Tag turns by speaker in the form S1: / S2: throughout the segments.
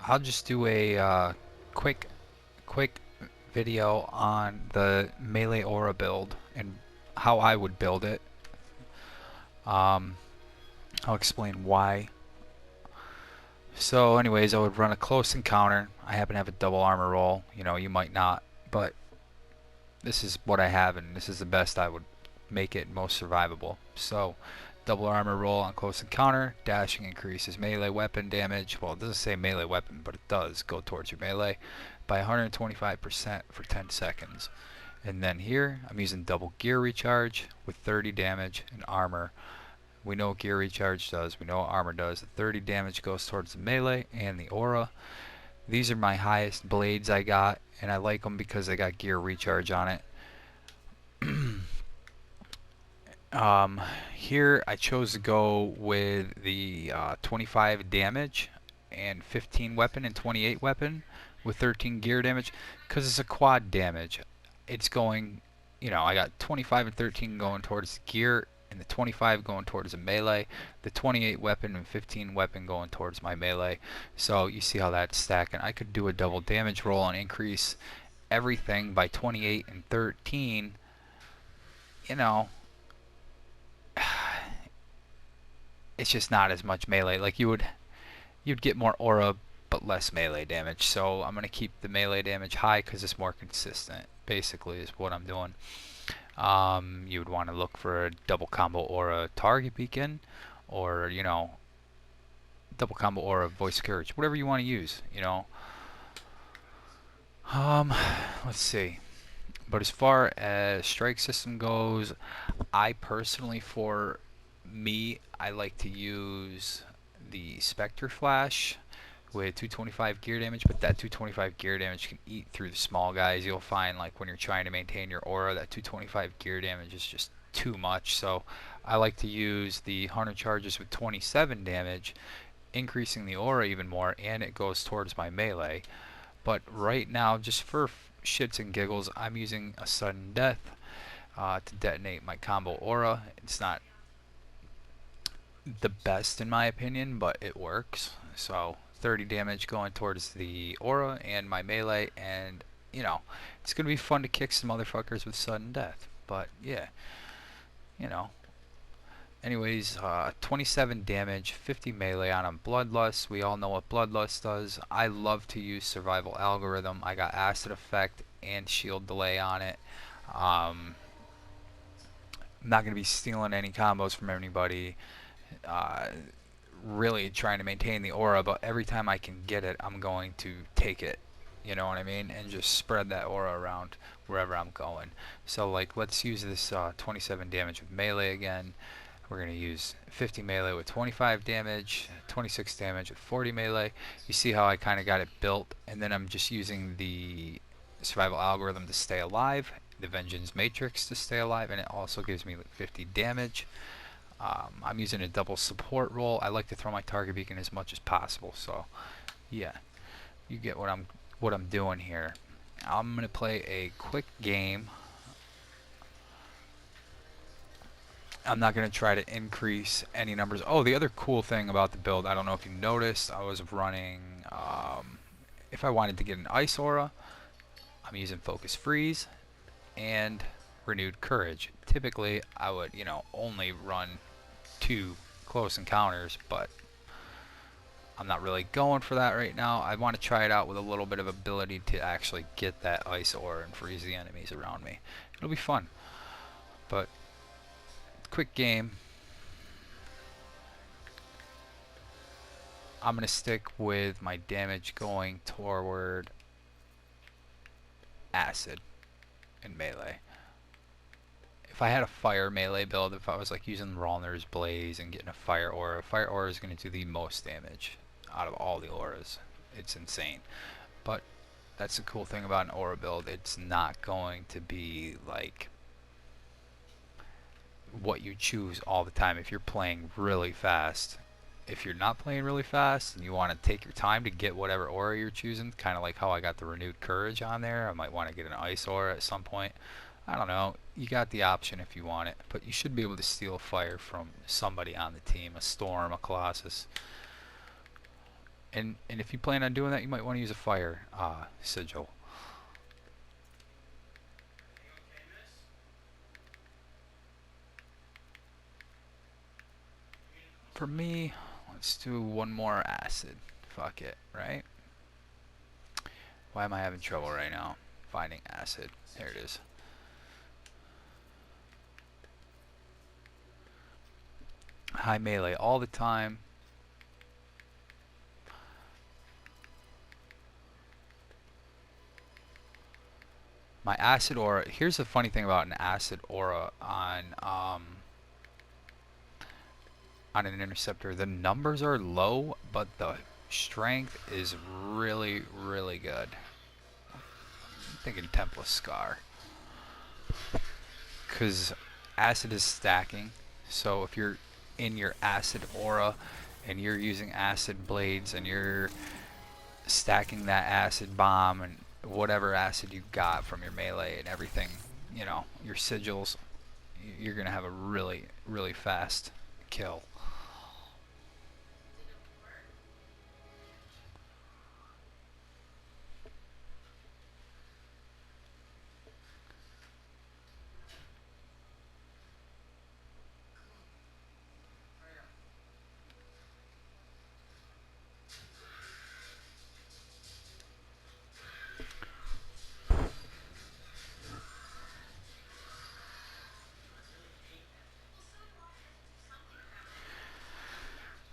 S1: I'll just do a quick video on the melee aura build and how I would build it. I'll explain why. So anyways, I would run a close encounter. I happen to have a double armor roll. You know, you might not, but this is what I have, and this is the best I would make it most survivable. So double armor roll on close encounter. Dashing increases melee weapon damage. Well, it doesn't say melee weapon, but it does go towards your melee by 125% for 10 seconds. And then here I'm using double gear recharge with 30 damage and armor. We know what gear recharge does, we know what armor does. The 30 damage goes towards the melee and the aura. These are my highest blades I got, and I like them because they got gear recharge on it. Here I chose to go with the 25 damage and 15 weapon and 28 weapon with 13 gear damage because it's a quad damage. It's going, you know, I got 25 and 13 going towards the gear and the 25 going towards the melee, the 28 weapon and 15 weapon going towards my melee. So you see how that's stacking. I could do a double damage roll and increase everything by 28 and 13. You know, it's just not as much melee. Like you'd get more aura but less melee damage. So I'm gonna keep the melee damage high because it's more consistent. Basically, is what I'm doing. You would want to look for a double combo aura target beacon, or you know, double combo aura voice courage, whatever you want to use. You know. Let's see. But as far as strike system goes, I personally, for me, I like to use the Spectre Flash with 225 gear damage, but that 225 gear damage can eat through the small guys. You'll find like when you're trying to maintain your aura, that 225 gear damage is just too much. So I like to use the Hunter charges with 27 damage, increasing the aura even more, and it goes towards my melee. But right now, just for shits and giggles, I'm using a sudden death to detonate my combo aura. It's not the best in my opinion, but it works. So 30 damage going towards the aura and my melee, and you know, it's gonna be fun to kick some motherfuckers with sudden death. But yeah, you know. Anyways, 27 damage, 50 melee on him. Bloodlust, we all know what Bloodlust does. I love to use survival algorithm. I got acid effect and shield delay on it. I'm not going to be stealing any combos from anybody. Really trying to maintain the aura, but every time I can get it, I'm going to take it. You know what I mean? And just spread that aura around wherever I'm going. So like, let's use this 27 damage with melee again. We're going to use 50 melee with 25 damage, 26 damage with 40 melee. You see how I kind of got it built, and then I'm just using the survival algorithm to stay alive, the vengeance matrix to stay alive, and it also gives me like 50 damage. I'm using a double support roll. I like to throw my target beacon as much as possible. So yeah, you get what I'm doing here. I'm going to play a quick game. I'm not going to try to increase any numbers. Oh, the other cool thing about the build, I don't know if you noticed, I was running, if I wanted to get an ice aura, I'm using focus freeze and renewed courage. Typically, I would, you know, only run 2 close encounters, but I'm not really going for that right now. I want to try it out with a little bit of ability to actually get that ice aura and freeze the enemies around me. It'll be fun. But quick game. I'm going to stick with my damage going toward acid and melee. If I had a fire melee build, if I was like using Rallner's Blaze and getting a fire aura is going to do the most damage out of all the auras. It's insane. But that's the cool thing about an aura build. It's not going to be like what you choose all the time if you're playing really fast. If you're not playing really fast and you want to take your time to get whatever aura you're choosing, kind of like how I got the renewed courage on there, I might want to get an ice aura at some point. I don't know, you got the option if you want it, but you should be able to steal fire from somebody on the team, a storm, a colossus. And if you plan on doing that, you might want to use a fire sigil. For me, let's do one more acid. Fuck it, right? Why am I having trouble right now finding acid? There it is. High melee all the time. My acid aura, here's the funny thing about an acid aura on an interceptor. The numbers are low, but the strength is really, really good. I'm thinking Template Scar. Because acid is stacking. So if you're in your acid aura and you're using acid blades and you're stacking that acid bomb and whatever acid you got from your melee and everything, you know, your sigils, you're going to have a really, really fast kill.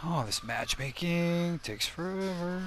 S1: Oh, this matchmaking takes forever.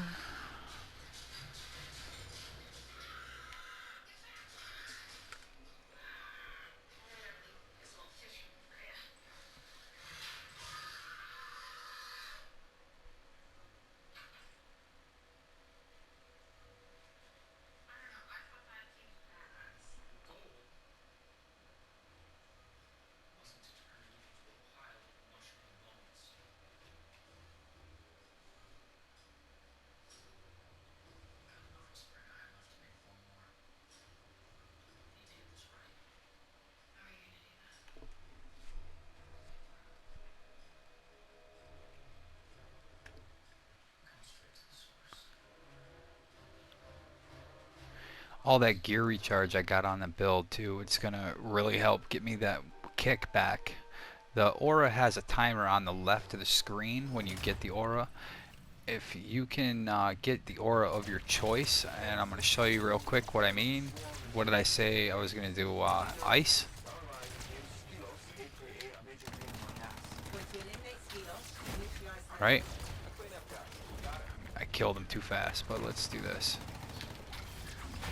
S1: All that gear recharge I got on the build too, it's gonna really help get me that kick back. The aura has a timer on the left of the screen when you get the aura. If you can get the aura of your choice, and I'm gonna show you real quick what I mean. What did I say I was gonna do? Ice? Right? I killed him too fast, but let's do this.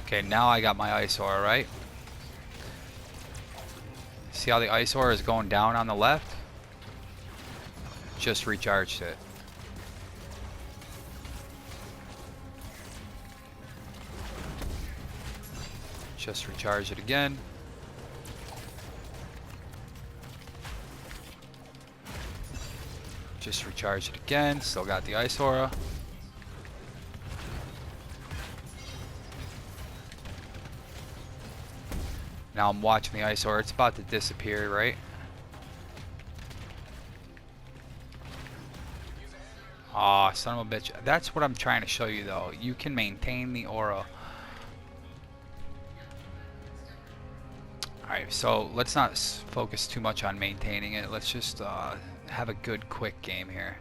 S1: Okay, now I got my ice aura, right? See how the ice aura is going down on the left? Just recharged it. Just recharge it again. Just recharge it again. Still got the ice aura. Now I'm watching the ice aura. It's about to disappear, right? Aw, son of a bitch. That's what I'm trying to show you though. You can maintain the aura. Alright, so let's not focus too much on maintaining it. Let's just have a good, quick game here.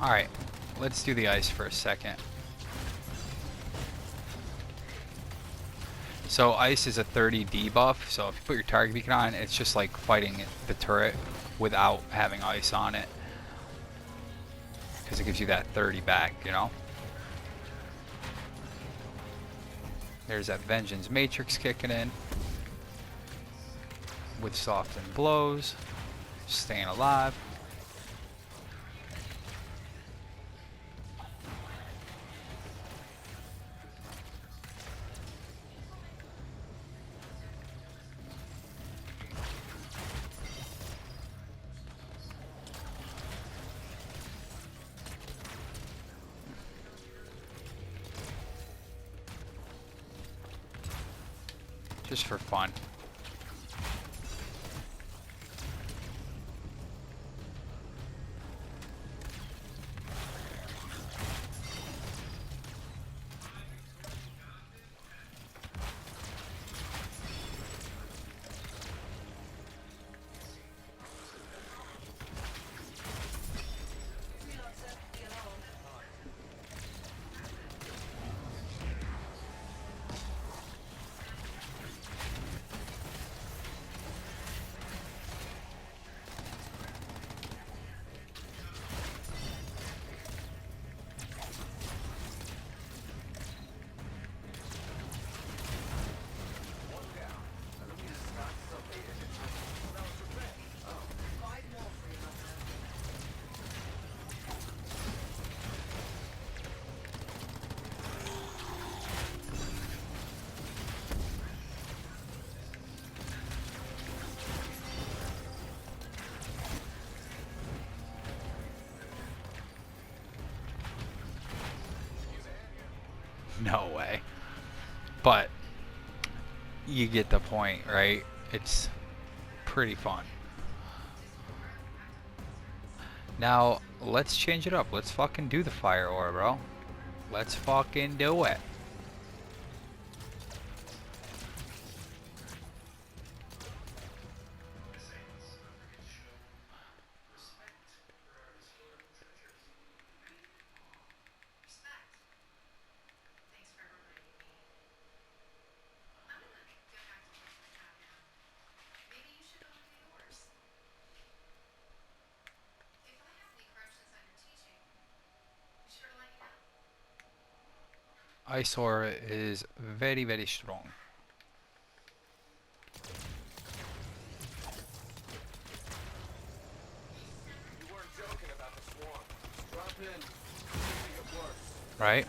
S1: Alright, let's do the ice for a second. So ice is a 30 debuff, so if you put your target beacon on, it's just like fighting the turret without having ice on it. Because it gives you that 30 back, you know? There's that Vengeance Matrix kicking in. With softened blows. Staying alive. Just for fun. No way. But you get the point, right? It's pretty fun. Now, let's change it up. Let's fucking do the fire aura, bro. Let's fucking do it. Ice aura is very, very strong. Right?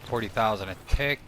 S1: $40,000 a tick.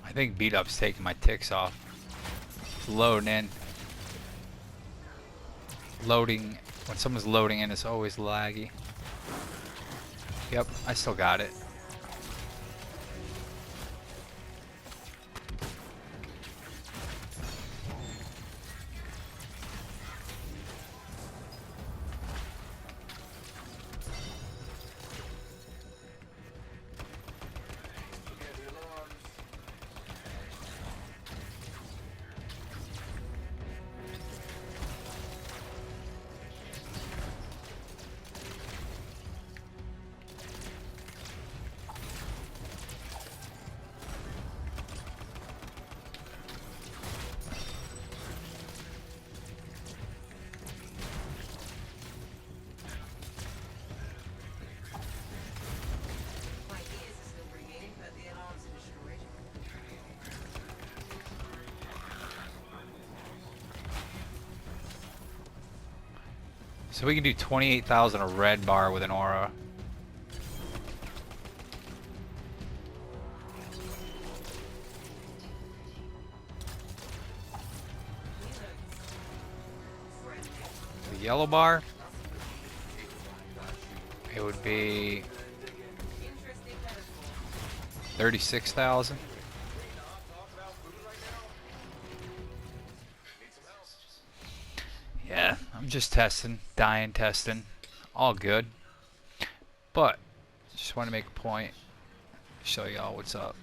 S1: I think beat up's taking my ticks off. It's loading in. Loading, when someone's loading in, it's always laggy. Yep, I still got it. So we can do 28,000 a red bar with an aura. The yellow bar, it would be 36,000. Yeah, I'm just testing, dying testing, all good. But just want to make a point, show y'all what's up.